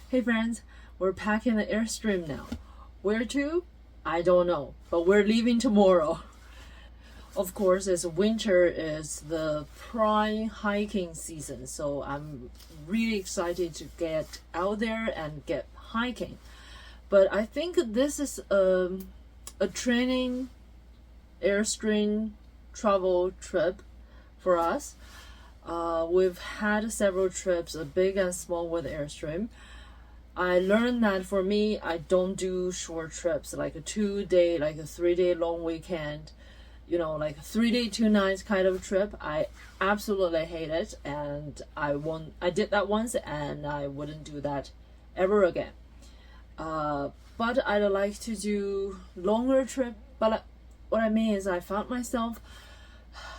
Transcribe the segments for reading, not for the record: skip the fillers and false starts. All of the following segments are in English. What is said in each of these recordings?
Hey friends, we're packing the Airstream now. Where to? I don't know, but we're leaving tomorrow. Of course, as winter is the prime hiking season, so I'm really excited to get out there and get hiking. But I think this is a training Airstream travel trip for us. We've had several trips, big and small, with Airstream. I learned that for me, I don't do short trips like a 2 day, like a 3 day long weekend, like a 3 day, 2 nights kind of trip. I absolutely hate it, and I did that once, and I wouldn't do that ever again. But I'd like to do longer trip. But what I mean is, I found myself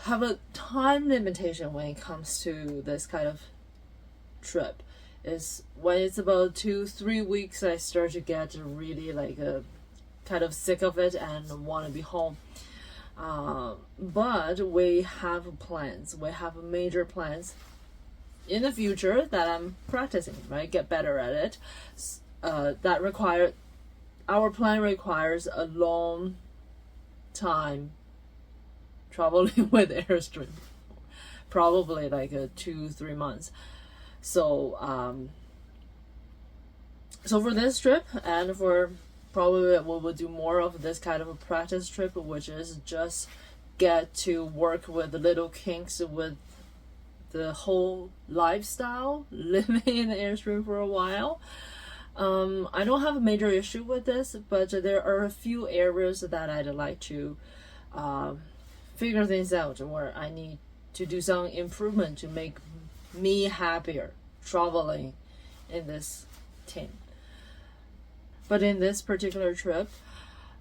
have a time limitation when it comes to this kind of trip. Is when it's about 2-3 weeks, I start to get really kind of sick of it and want to be home. But we have plans. We have major plans in the future that I'm practicing, right? Get better at it. Our plan requires a long time traveling with Airstream, probably like 2-3 months. So for this trip, and for probably we will do more of this kind of a practice trip, which is just get to work with the little kinks with the whole lifestyle, living in the Airstream for a while. I don't have a major issue with this, but there are a few areas that I'd like to figure things out, where I need to do some improvement to make me happier traveling in this team. But in this particular trip,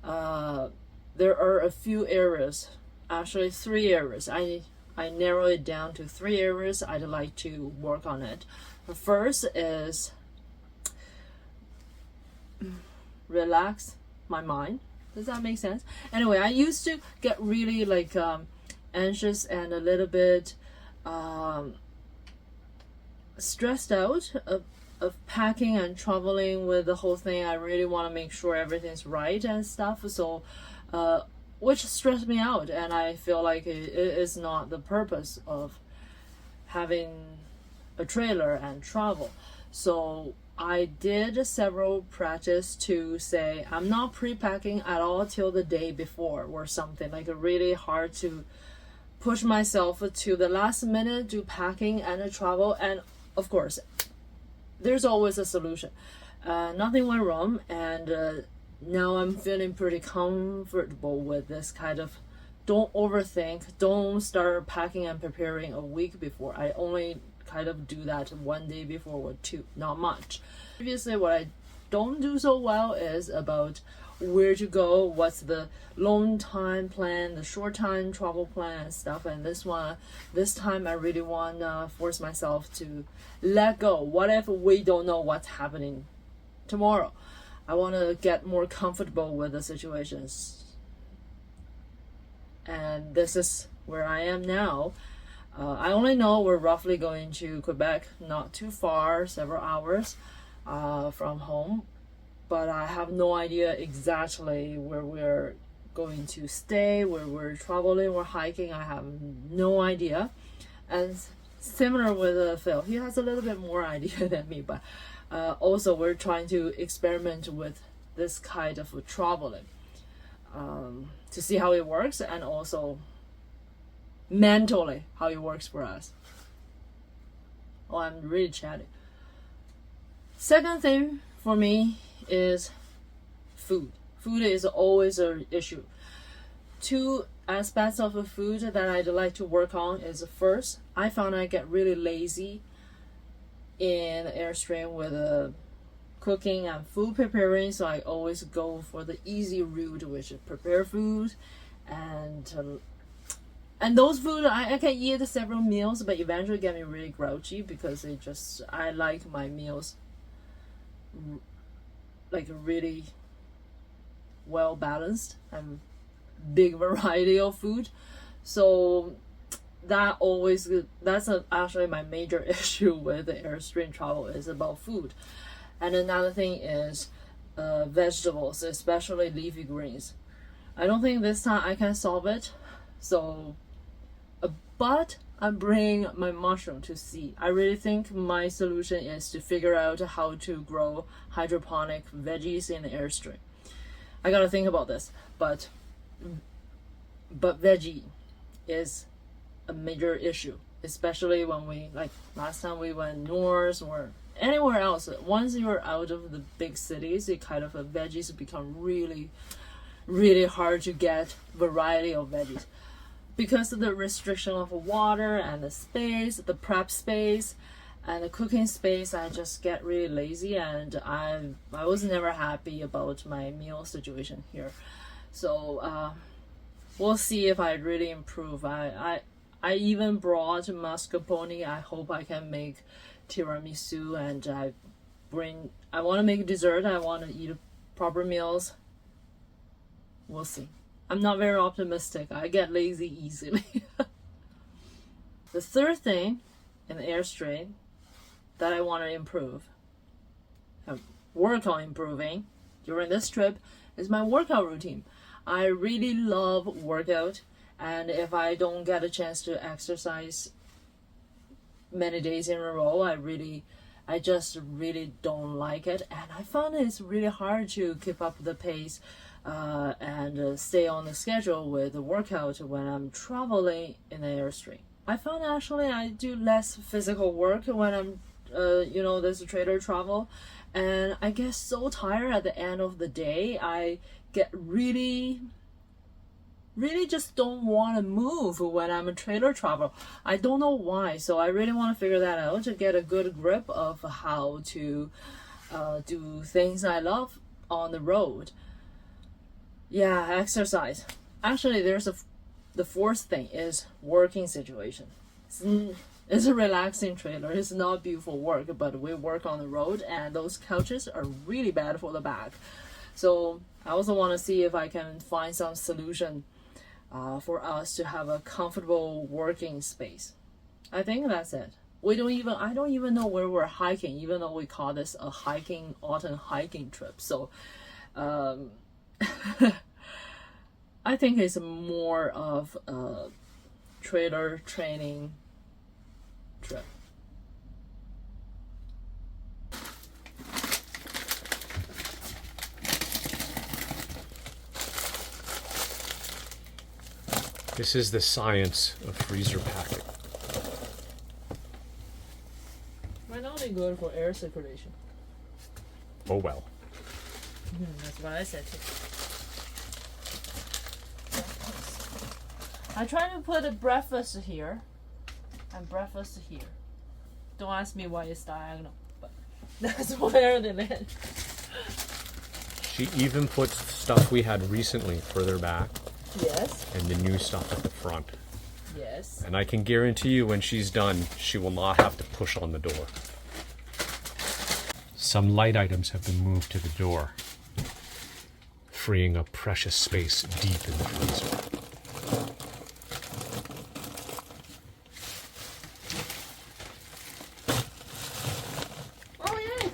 there are a few areas, actually 3 areas. I narrow it down to 3 areas I'd like to work on it. The first is relax my mind. Does that make sense? Anyway, I used to get really anxious and a little bit stressed out of packing and traveling with the whole thing. I really want to make sure everything's right and stuff. So, which stressed me out, and I feel like it is not the purpose of having a trailer and travel. So I did several practice to say I'm not pre-packing at all till the day before or something, like really hard to push myself to the last minute do packing and travel. And of course, there's always a solution. Nothing went wrong, and now I'm feeling pretty comfortable with this kind of don't overthink, don't start packing and preparing a week before. I only kind of do that 1 day before or 2, not much. Previously, what I don't do so well is about where to go, what's the long time plan, the short time travel plan and stuff. And this time I really want to force myself to let go. What if we don't know what's happening tomorrow? I want to get more comfortable with the situations, and this is where I am now. I only know we're roughly going to Quebec, not too far, several hours from home, but I have no idea exactly where we're going to stay, where we're traveling or hiking. I have no idea. And similar with Phil, he has a little bit more idea than me, but also we're trying to experiment with this kind of traveling to see how it works, and also mentally how it works for us. Oh, I'm really chatty. Second thing for me is food. Food is always an issue. 2 aspects of the food that I'd like to work on is, first, I found I get really lazy in Airstream with cooking and food preparing, so I always go for the easy route, which is prepare food, and those food I can eat several meals, but eventually get me really grouchy because I like my meals like really well balanced and big variety of food. So that's actually my major issue with the Airstream travel, is about food. And another thing is vegetables, especially leafy greens. I don't think this time I can solve it. So, but I'm bringing my mushroom to see. I really think my solution is to figure out how to grow hydroponic veggies in the Airstream. I gotta think about this, but veggie is a major issue, especially when we, like last time we went north or anywhere else. Once you're out of the big cities, it kind of veggies become really, really hard to get variety of veggies because of the restriction of water and the space, the prep space, and the cooking space. I just get really lazy, and I was never happy about my meal situation here. So we'll see if I really improve. I even brought mascarpone. I hope I can make tiramisu, and I want to make dessert. I want to eat proper meals. We'll see. I'm not very optimistic. I get lazy easily. The third thing in the Airstream that I want to improve, work on improving during this trip, is my workout routine. I really love workout, and if I don't get a chance to exercise many days in a row, I just really don't like it, and I found it's really hard to keep up the pace and stay on the schedule with the workout when I'm traveling in the Airstream. I found actually I do less physical work when I'm this trailer travel, and I get so tired at the end of the day. I get really just don't want to move when I'm a trailer travel. I don't know why, so I really want to figure that out to get a good grip of how to do things I love on the road. Yeah, exercise. Actually, the fourth thing is working situation. It's a relaxing trailer. It's not beautiful work, but we work on the road, and those couches are really bad for the back. So I also want to see if I can find some solution for us to have a comfortable working space. I think that's it. I don't even know where we're hiking, even though we call this a autumn hiking trip. So I think it's more of a trailer training trip. This is the science of freezer packing. Might not be good for air circulation. Oh well. That's what I said too. I try to put a breakfast here and breakfast here. Don't ask me why it's diagonal, but that's where they live. She even puts stuff we had recently further back. Yes. And the new stuff at the front. Yes. And I can guarantee you when she's done, she will not have to push on the door. Some light items have been moved to the door, freeing up precious space deep in the freezer. Oh, yeah.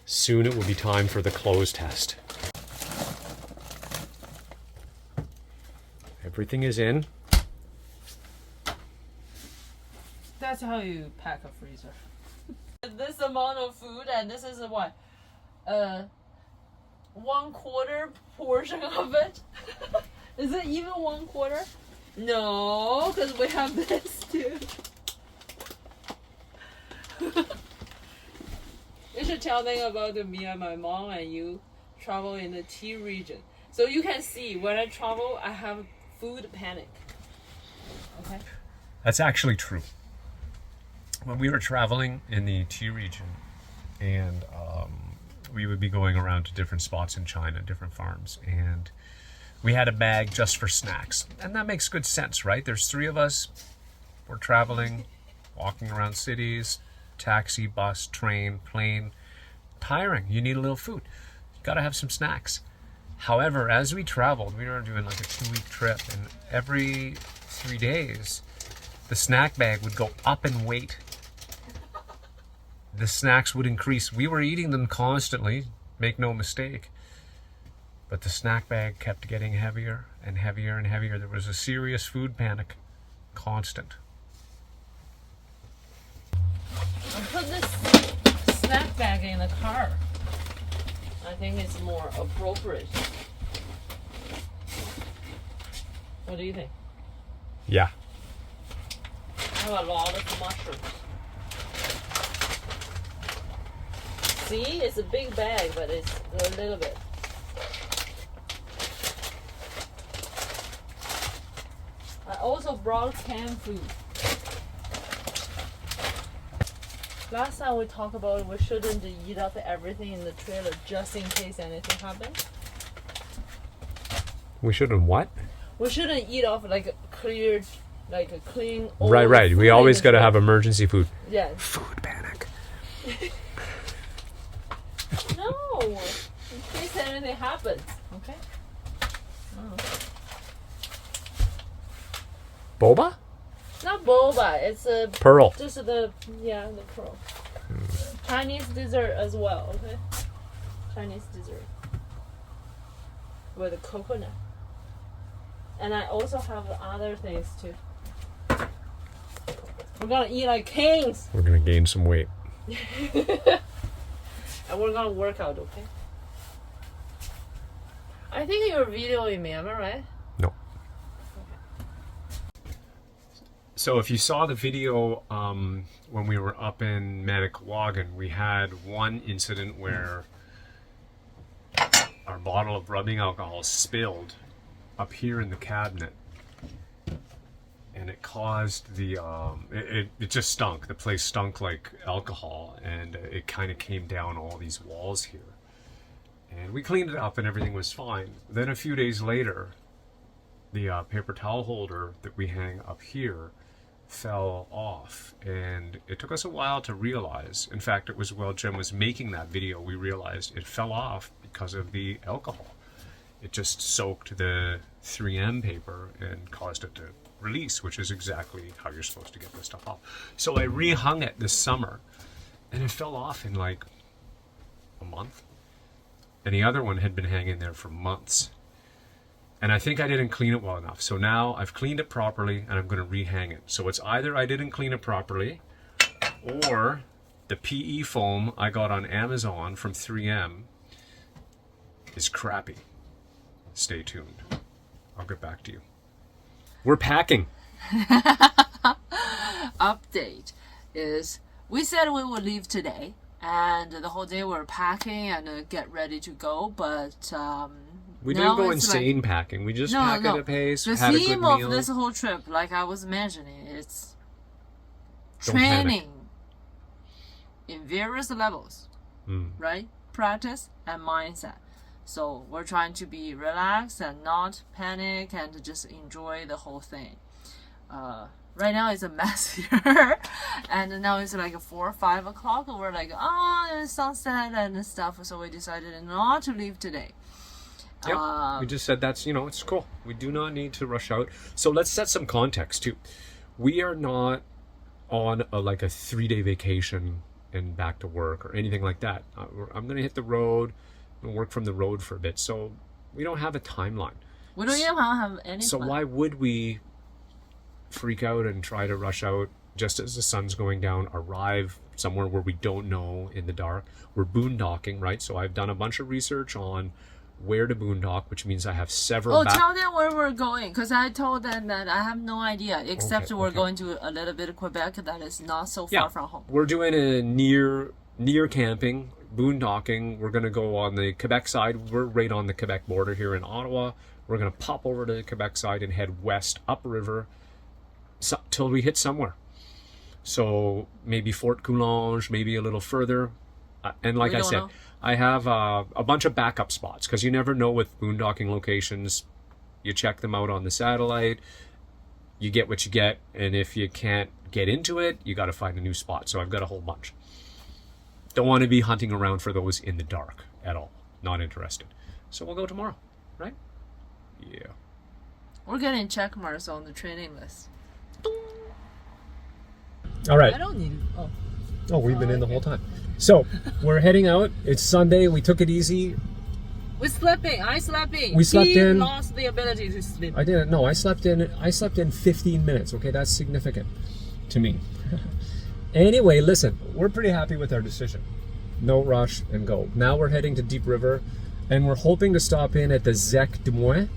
Soon it will be time for the clothes test. Everything is in. That's how you pack a freezer. This amount of food, and this is what? 1/4 portion of it? Is it even 1/4? No, because we have this too. You should tell them about me and my mom and you travel in the tea region. So you can see when I travel, I have food panic. Okay? That's actually true. When we were traveling in the tea region, and we would be going around to different spots in China, different farms, and we had a bag just for snacks. And that makes good sense, right? There's 3 of us. We're traveling, walking around cities, taxi, bus, train, plane. Tiring. You need a little food. You gotta have some snacks. However, as we traveled, we were doing like a 2-week trip, and every 3 days, the snack bag would go up in weight. The snacks would increase. We were eating them constantly, make no mistake. But the snack bag kept getting heavier and heavier and heavier. There was a serious food panic. Constant. I put this snack bag in the car. I think it's more appropriate. What do you think? Yeah. I have a lot of mushrooms. See, it's a big bag, but it's a little bit. I also brought canned food. Last time we talked about we shouldn't eat up everything in the trailer just in case anything happens. We shouldn't what? We shouldn't eat off like a clear, like a clean. Right. We always got to have emergency food. Yeah. Food panic. No, in case anything happens. Okay. Oh. Boba? Not boba. It's a Pearl. Just the pearl. Chinese dessert as well. Okay. Chinese dessert with a coconut. And I also have other things too. We're gonna eat like kings. We're gonna gain some weight. And we're gonna work out, okay? I think you're videoing me, am I right? No. Okay. So if you saw the video when we were up in Manickawagan, we had one incident where our bottle of rubbing alcohol spilled up here in the cabinet, and it caused the it just stunk. The place stunk like alcohol, and it kind of came down all these walls here, and we cleaned it up and everything was fine. Then a few days later, the paper towel holder that we hang up here fell off, and it took us a while to realize. In fact, it was while Jen was making that video we realized it fell off because of the alcohol. It just soaked the 3M paper and caused it to release, which is exactly how you're supposed to get this stuff off. So I rehung it this summer, and it fell off in like a month. And the other one had been hanging there for months. And I think I didn't clean it well enough. So now I've cleaned it properly, and I'm going to rehang it. So it's either I didn't clean it properly, or the PE foam I got on Amazon from 3M is crappy. Stay tuned. I'll get back to you. We're packing. Update is we said we would leave today, and the whole day we're packing and get ready to go, but we didn't go insane packing. We just pack at a pace. The had theme a good meal. of this whole trip, like I was mentioning, it's Don't panic. training in various levels, right? Practice and mindset. So we're trying to be relaxed and not panic and just enjoy the whole thing. Right now it's a mess here, and now it's like 4 or 5 o'clock. And we're like, it's sunset and stuff. So we decided not to leave today. Yep. We just said that's, it's cool. We do not need to rush out. So let's set some context too. We are not on a 3-day vacation and back to work or anything like that. I'm going to hit the road and work from the road for a bit. So we don't have a timeline. We don't even have any So plan. why would we freak out and try to rush out just as the sun's going down, arrive somewhere where we don't know in the dark? We're boondocking, right? So I've done a bunch of research on where to boondock, which means I have several... tell them where we're going, because I told them that I have no idea, except we're going to a little bit of Quebec that is not so far from home. We're doing a near camping, boondocking. We're going to go on the Quebec side. We're right on the Quebec border here in Ottawa. We're going to pop over to the Quebec side and head west upriver till we hit somewhere. So maybe Fort Coulonge, maybe a little further. And like I said, I have a bunch of backup spots, because you never know with boondocking locations. You check them out on the satellite, you get what you get, and if you can't get into it, you got to find a new spot. So I've got a whole bunch. Don't want to be hunting around for those in the dark at all. Not interested. So we'll go tomorrow, right? Yeah. We're getting check marks on the training list. All right. I don't need it. Oh. Oh, we've been in the whole time. So, we're heading out. It's Sunday. We took it easy. We're sleeping. I sleeping. We slept he in. lost the ability to sleep. I didn't. No, I slept in 15 minutes. Okay, that's significant to me. Anyway, listen, we're pretty happy with our decision. No rush and go. Now we're heading to Deep River, and we're hoping to stop in at the Zec de Moins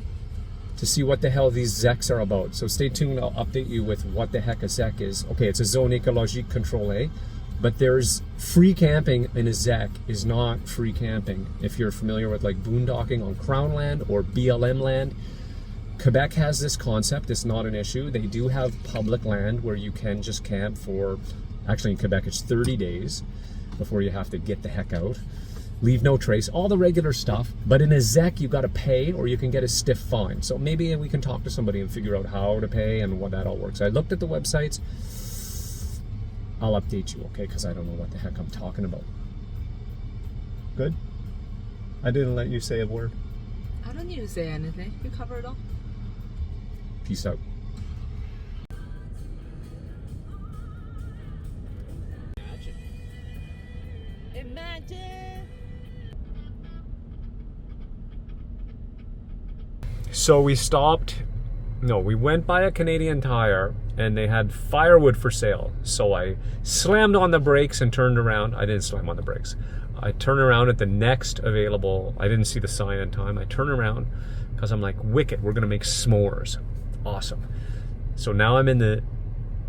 to see what the hell these Zecs are about. So stay tuned. I'll update you with what the heck a Zec is. Okay, it's a zone écologique contrôlée, but there's free camping in a Zec is not free camping. If you're familiar with like boondocking on Crown land or BLM land, Quebec has this concept. It's not an issue. They do have public land where you can just camp for, actually in Quebec it's 30 days before you have to get the heck out. Leave no trace, all the regular stuff. But in a Zec, you got to pay or you can get a stiff fine. So maybe we can talk to somebody and figure out how to pay and what that all works. I looked at the websites. I'll update you, okay? Because I don't know what the heck I'm talking about. Good? I didn't let you say a word. I don't need to say anything. You cover it all. Peace out. Imagine. So we stopped, no, we went by a Canadian Tire and they had firewood for sale. So I slammed on the brakes and turned around. I didn't slam on the brakes. I turned around at the next available, I didn't see the sign in time. I turned around because I'm like, wicked, we're gonna make s'mores. Awesome. So now I'm in the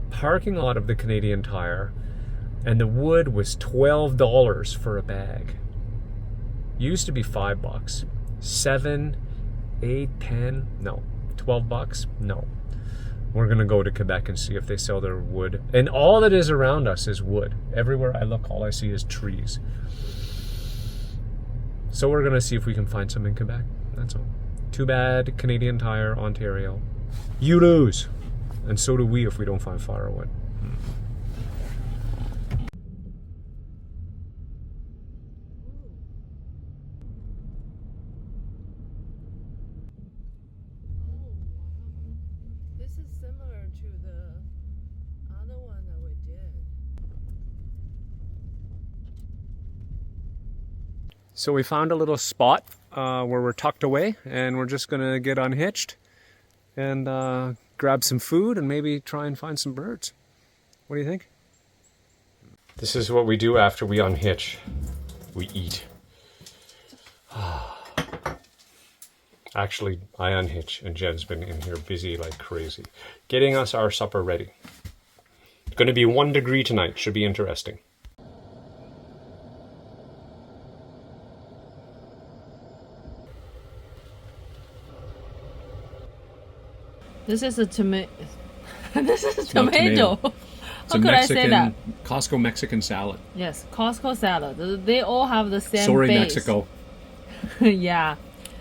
parking lot of the Canadian Tire and the wood was $12 for a bag. Used to be $5. 7, 8, 10, no. $12, no. We're gonna go to Quebec and see if they sell their wood. And all that is around us is wood. Everywhere I look, all I see is trees. So we're gonna see if we can find some in Quebec, that's all. Too bad, Canadian Tire, Ontario. You lose. And so do we if we don't find firewood. This is similar to the other one that we did. So we found a little spot where we're tucked away and we're just gonna get unhitched and grab some food and maybe try and find some birds. What do you think? This is what we do after we unhitch. We eat. Actually, I unhitch and Jen's been in here busy like crazy, getting us our supper ready. It's gonna be 1 degree tonight, should be interesting. This is a tomato. This is a It's not tomato. tomato. How could I say that? Costco Mexican salad. Yes, Costco salad. They all have the same Sorry, base. Mexico. Yeah,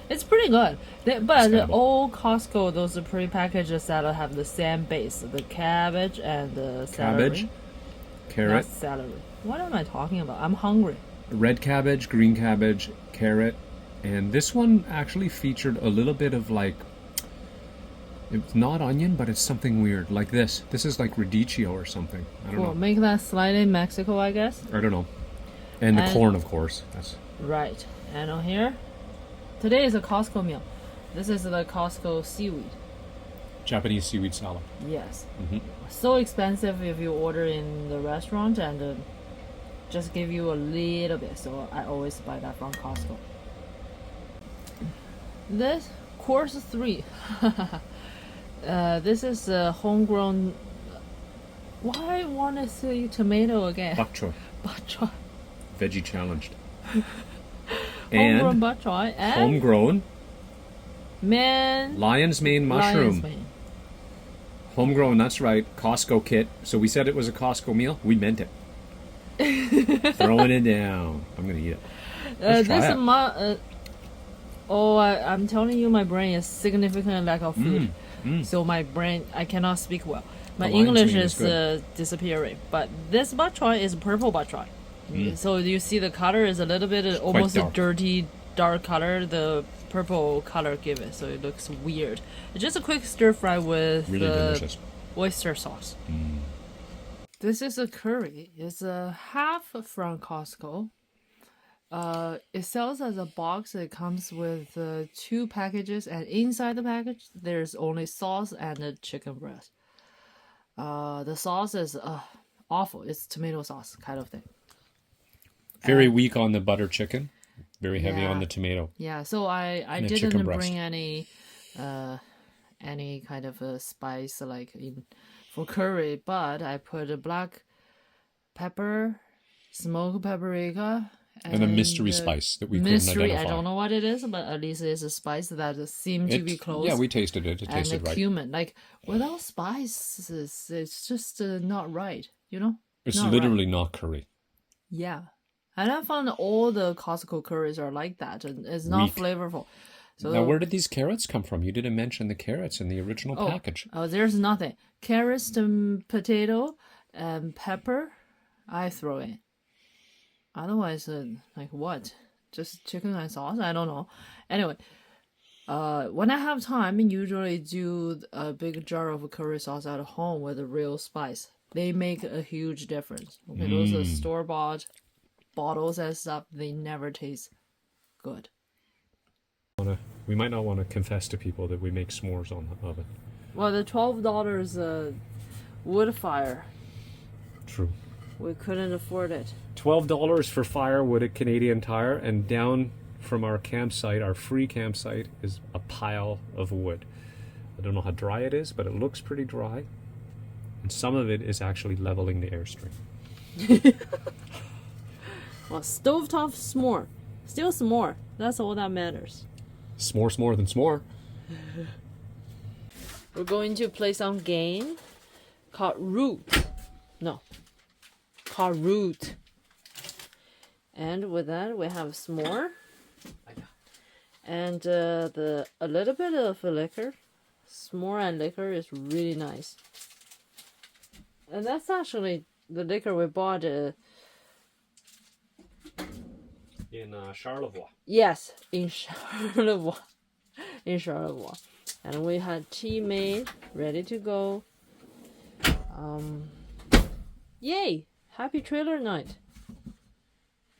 it's pretty good. But the edible. old Costco, those prepackaged salad have the same base. The cabbage and the celery. Cabbage, Not carrot, celery. What am I talking about? I'm hungry. red cabbage, green cabbage, carrot, and this one actually featured a little bit of like, it's not onion, but it's something weird, like this. This is like radicchio or something. I don't Cool. know. Make that slightly Mexico, I guess. I don't know. And the corn, of course. That's Right. And on here, today is a Costco meal. This is the Costco seaweed. Japanese seaweed salad. Yes. Mhm. So expensive if you order in the restaurant and just give you a little bit. So I always buy that from Costco. This course 3. This is a homegrown. Why I want to say tomato again? Bok choy. Bok choy. Veggie challenged. Homegrown And bok choy and homegrown man. lion's mane mushroom. Lion's mane. Homegrown, that's right. Costco kit. So we said it was a Costco meal. We meant it. Throwing it down. I'm going to eat it. Let's try it. I'm telling you, my brain is significantly lack of food. So my brain, I cannot speak well. My The lion's English mane is is disappearing. But this bok choy is purple bok choy. So you see the color is a little bit almost a dark. dirty, dark color. The purple color give it, so it looks weird. It's just a quick stir fry with Really delicious. oyster sauce. This is a curry. It's a half from Costco. It sells as a box. It comes with 2 packages, and inside the package there's only sauce and a chicken breast. The sauce is awful. It's tomato sauce kind of thing. Very weak on the butter chicken. Very heavy on Yeah. the tomato. Yeah, so I And a chicken didn't breast. bring any kind of a spice like in for curry, but I put a black pepper, smoked paprika, And a mystery spice that we couldn't mystery. identify. I don't know what it is, but at least it's a spice that seemed to be close. Yeah, we tasted it. It and tasted the right. cumin, like without spices, it's just not right. You know? It's Not literally not curry. Yeah. And I found all the Costco curries are like that, and it's not Weak. flavorful. So Now, where did these carrots come from? You didn't mention the carrots in the original package. Oh, there's nothing. Carrots, potato, and pepper. I throw in. Otherwise, like what? Just chicken and sauce? I don't know. Anyway, when I have time, I usually do a big jar of curry sauce at home with a real spice. They make a huge difference. Okay, those are store-bought bottles and stuff. They never taste good. We might not want to confess to people that we make s'mores on the oven. Well, the $12 wood fire, True. we couldn't afford it. $12 for firewood at Canadian Tire, and down from our campsite, our free campsite, is a pile of wood. I don't know how dry it is, but it looks pretty dry. And some of it is actually leveling the Airstream. Well, stovetop s'more. Still s'more. That's all that matters. S'more's more than s'more. We're going to play some game called Root. No. Called Root. And with that, we have s'more. And a little bit of liquor. S'more and liquor is really nice. And that's actually the liquor we bought. In Charlevoix. Yes, in Charlevoix. In Charlevoix. And we had tea made, ready to go. Yay! Happy trailer night.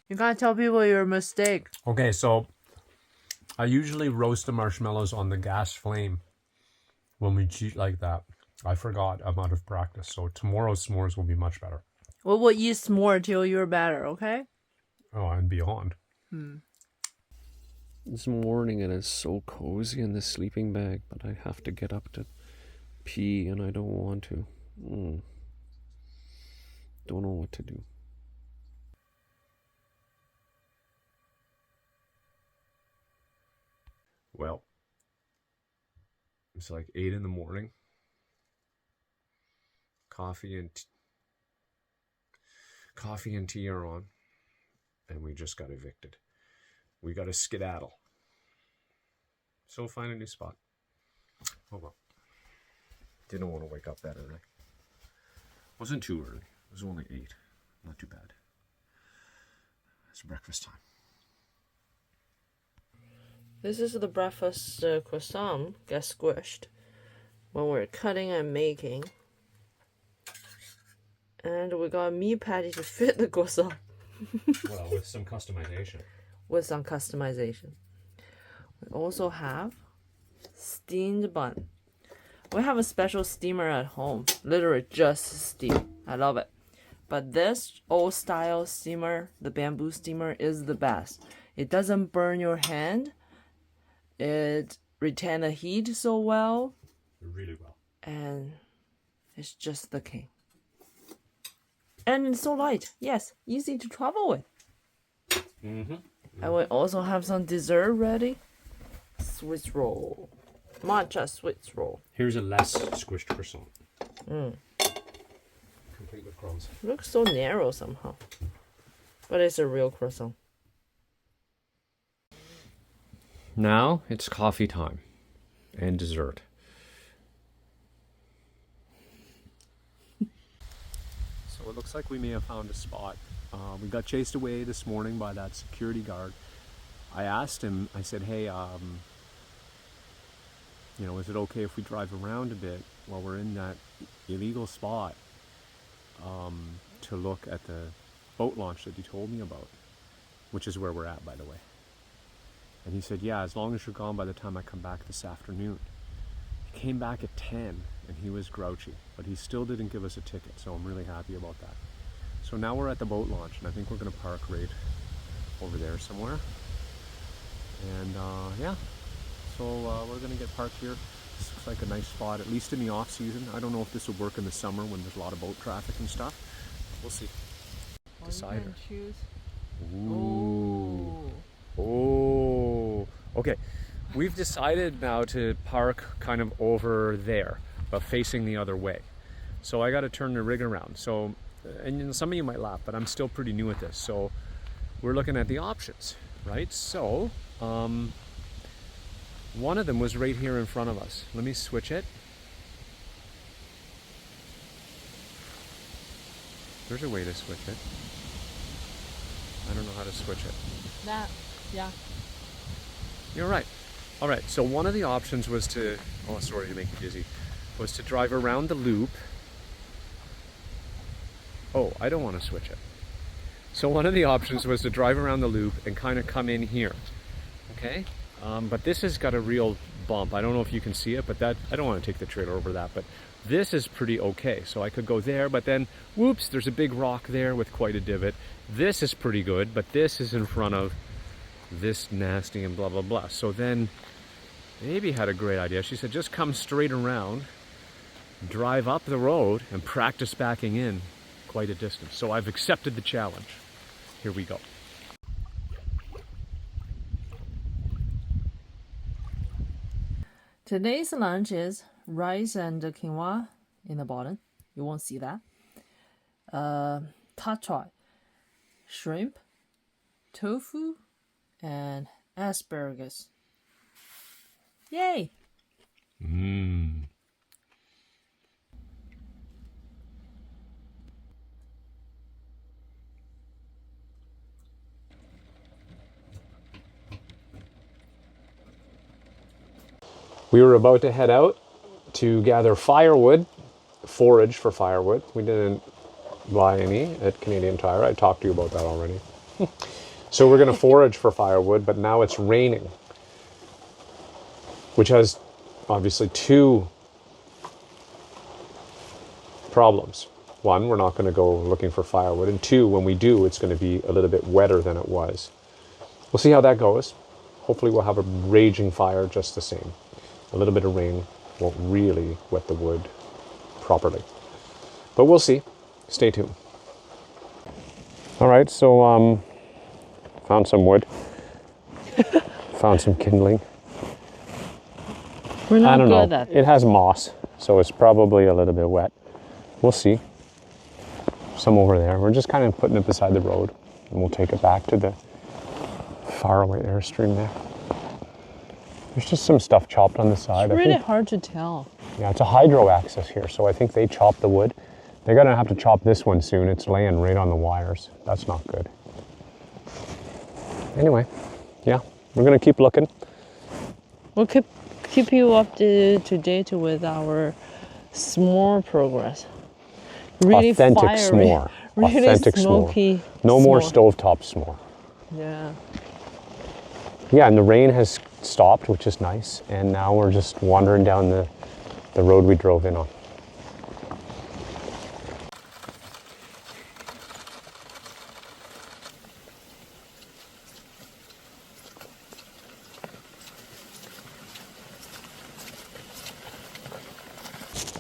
You gotta tell people your mistake. Okay, so I usually roast the marshmallows on the gas flame when we cheat like that. I forgot. I'm out of practice. So tomorrow's s'mores will be much better. We will eat s'more till you're better, okay? Oh, and beyond. This morning it is so cozy in this sleeping bag, but I have to get up to pee and I don't want to. Don't know what to do. Well, it's like 8 in the morning. Coffee and tea are on, and we just got evicted. We got to skedaddle. So find a new spot. Oh well. Didn't want to wake up that early. Wasn't too early. It was only 8. Not too bad. It's breakfast time. This is the breakfast croissant get squished when we're cutting and making. And we got a meat patty to fit the croissant. Well, with some customization. With some customization. We also have steamed bun. We have a special steamer at home. Literally just steam. I love it. But this old style steamer, the bamboo steamer, is the best. It doesn't burn your hand. It retains the heat so well. Really well. And it's just the king. And it's so light. Yes, easy to travel with. And we also have some dessert ready. Swiss roll. Matcha Swiss roll. Here's a less squished croissant. Complete with crumbs. Looks so narrow somehow. But it's a real croissant. Now it's coffee time and dessert. So it looks like we may have found a spot. We got chased away this morning by that security guard. I asked him, I said, hey, is it okay if we drive around a bit while we're in that illegal spot? to look at the boat launch that you told me about, which is where we're at, by the way. And he said, yeah, as long as you're gone by the time I come back this afternoon. He came back at 10 and he was grouchy, but he still didn't give us a ticket, so I'm really happy about that. So now we're at the boat launch, and I think we're going to park right over there somewhere. And yeah, so we're going to get parked here. This looks like a nice spot, at least in the off season. I don't know if this will work in the summer when there's a lot of boat traffic and stuff. We'll see. Decider. Ooh. Oh. Okay. We've decided now to park kind of over there, but facing the other way. So I got to turn the rig around. So, and you know, some of you might laugh, but I'm still pretty new at this. So we're looking at the options, right? So, one of them was right here in front of us. Let me switch it. There's a way to switch it. I don't know how to switch it. That, yeah. You're right. All right, so one of the options was to, oh, sorry to make you dizzy, was to drive around the loop. Oh, I don't want to switch it. So one of the options was to drive around the loop and kind of come in here, okay? But this has got a real bump. I don't know if you can see it, but that, I don't want to take the trailer over that, but this is pretty okay. So I could go there, but then, whoops, there's a big rock there with quite a divot. This is pretty good, but this is in front of this nasty and blah, blah, blah. So then, Amy had a great idea. She said, just come straight around, drive up the road, and practice backing in quite a distance. So I've accepted the challenge. Here we go. Today's lunch is rice and quinoa in the bottom. You won't see that. Tap choy, shrimp, tofu, and asparagus. Yay! Mmm. We were about to head out to gather firewood, forage for firewood. We didn't buy any at Canadian Tire. I talked to you about that already. So we're going to forage for firewood, but now it's raining, which has obviously two problems. One, we're not going to go looking for firewood, and two, when we do, it's going to be a little bit wetter than it was. We'll see how that goes. Hopefully we'll have a raging fire just the same. A little bit of rain won't really wet the wood properly. But we'll see. Stay tuned. All right, so found some wood. Found some kindling. We're not I don't good know. at It has moss, so it's probably a little bit wet. We'll see. Some over there. We're just kind of putting it beside the road, and we'll take it back to the faraway Airstream there. There's just some stuff chopped on the side. It's really hard to tell. Yeah, it's a hydro access here, so I think they chop the wood. They're gonna have to chop this one soon. It's laying right on the wires. That's not good. Anyway, yeah, we're gonna keep looking. We'll keep you up to date with our s'more progress. Really Authentic fiery, s'more. really Authentic smoky. s'more. No more s'more. stovetop s'more. Yeah. Yeah, and the rain has stopped, which is nice. And now we're just wandering down the road we drove in on.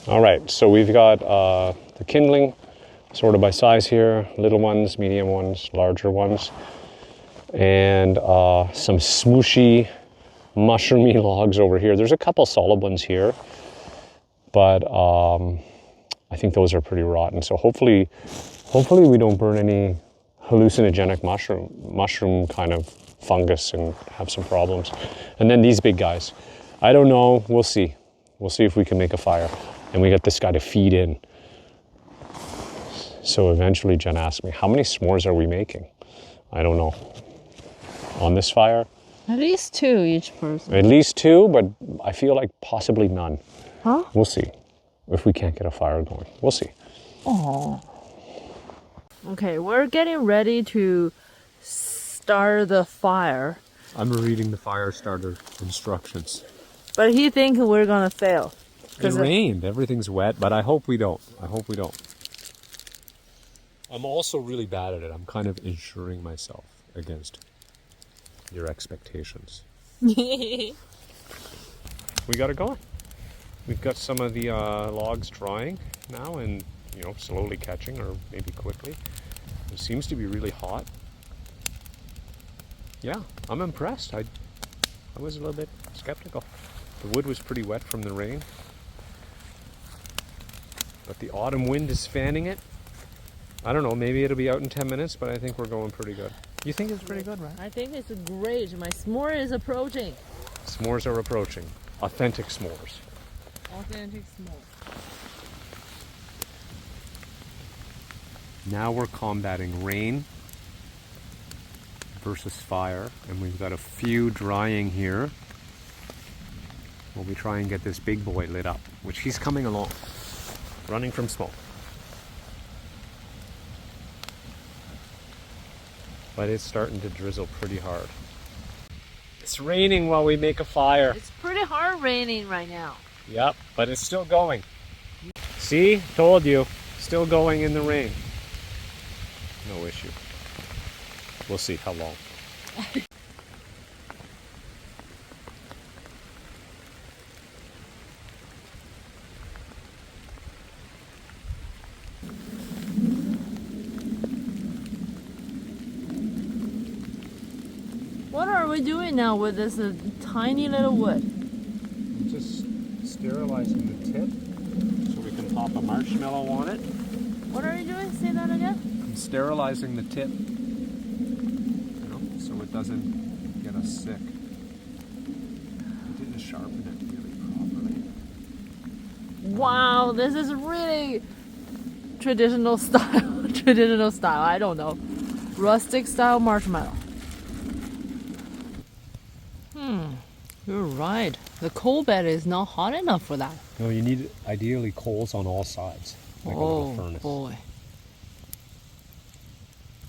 All right, so we've got the kindling sorted by size here, little ones, medium ones, larger ones, and some smooshy, mushroomy logs over here. There's a couple solid ones here, but I think those are pretty rotten. So hopefully we don't burn any hallucinogenic mushroom kind of fungus and have some problems. And then these big guys, I don't know, we'll see. We'll see if we can make a fire. And we got this guy to feed in. So eventually Jen asked me, how many s'mores are we making? I don't know. On this fire? At least 2 each person. At least 2, but I feel like possibly none. Huh? We'll see if we can't get a fire going. We'll see. Oh. Okay, we're getting ready to start the fire. I'm reading the fire starter instructions. But he thinks we're gonna fail. It rained. Everything's wet, but I hope we don't. I hope we don't. I'm also really bad at it. I'm kind of insuring myself against your expectations. We got it going. We've got some of the logs drying now and, you know, slowly catching or maybe quickly. It seems to be really hot. Yeah, I'm impressed. I was a little bit skeptical. The wood was pretty wet from the rain. But the autumn wind is fanning it. I don't know, maybe it'll be out in 10 minutes, but I think we're going pretty good. You think it's pretty good, right? I think it's great. My s'more is approaching. S'mores are approaching. Authentic s'mores. Authentic s'more. Now we're combating rain versus fire, and we've got a few drying here. While we try and get this big boy lit up, which he's coming along, running from smoke. But it's starting to drizzle pretty hard. It's raining while we make a fire. It's pretty hard raining right now. Yep, but it's still going. See? Told you. Still going in the rain. No issue. We'll see how long. What are we doing now with this tiny little wood? Just sterilizing the tip so we can pop a marshmallow on it. What are you doing? Say that again? I'm sterilizing the tip, you know, so it doesn't get us sick. I didn't sharpen it really properly. Wow, this is really traditional style. Traditional style, I don't know. Rustic style marshmallow. You're right. The coal bed is not hot enough for that. No, you need ideally coals on all sides, like a little furnace. Oh boy.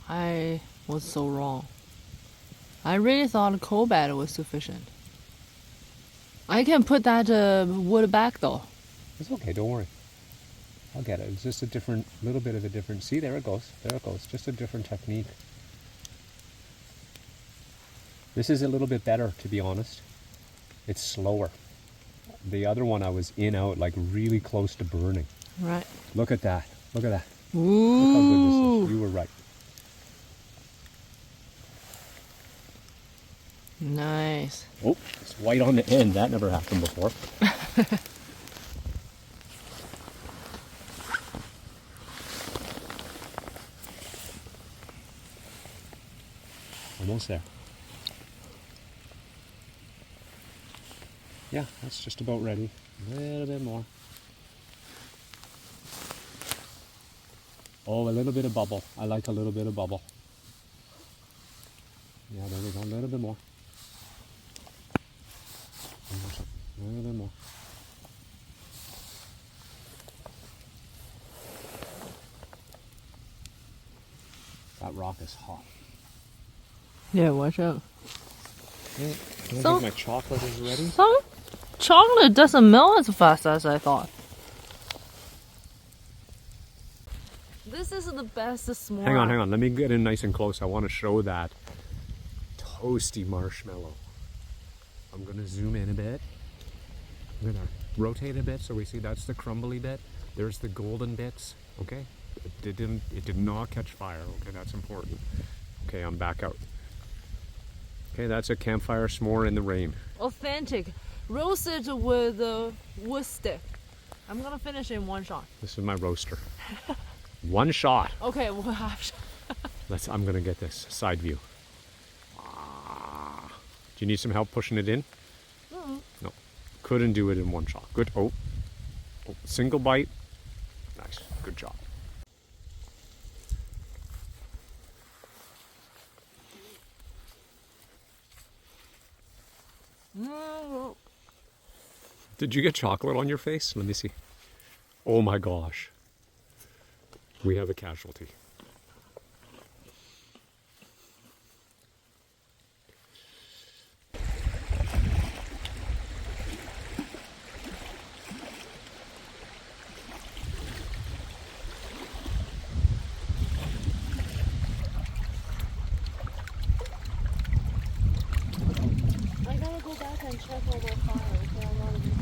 I was so wrong. I really thought a coal bed was sufficient. I can put that wood back though. It's okay, don't worry. I'll get it. It's just a different, little bit of a different, see, there it goes. There it goes. Just a different technique. This is a little bit better, to be honest. It's slower. The other one I was in out, like really close to burning. Right. Look at that. Look at that. Ooh. Look how good this is. You were right. Nice. Oh, it's white on the end. That never happened before. Almost there. Yeah, that's just about ready. A little bit more. Oh, a little bit of bubble. I like a little bit of bubble. Yeah, there we go. A little bit more. A little bit more. That rock is hot. Yeah, watch out. Yeah, I don't So- think my chocolate is ready. Some chocolate doesn't melt as fast as I thought. This is the best s'more. Hang on. Let me get in nice and close. I want to show that toasty marshmallow. I'm going to zoom in a bit. I'm going to rotate a bit so we see that's the crumbly bit. There's the golden bits. Okay? It did not catch fire. Okay, that's important. Okay, I'm back out. Okay, that's a campfire s'more in the rain. Authentic. Roasted with a wood stick. I'm gonna finish in one shot. This is my roaster. One shot. Okay, we'll have I'm gonna get this side view. Ah. Do you need some help pushing it in? No. Couldn't do it in one shot. Good. Oh, single bite. Nice. Good job. Did you get chocolate on your face? Let me see. Oh my gosh. We have a casualty. check over files. There are a lot of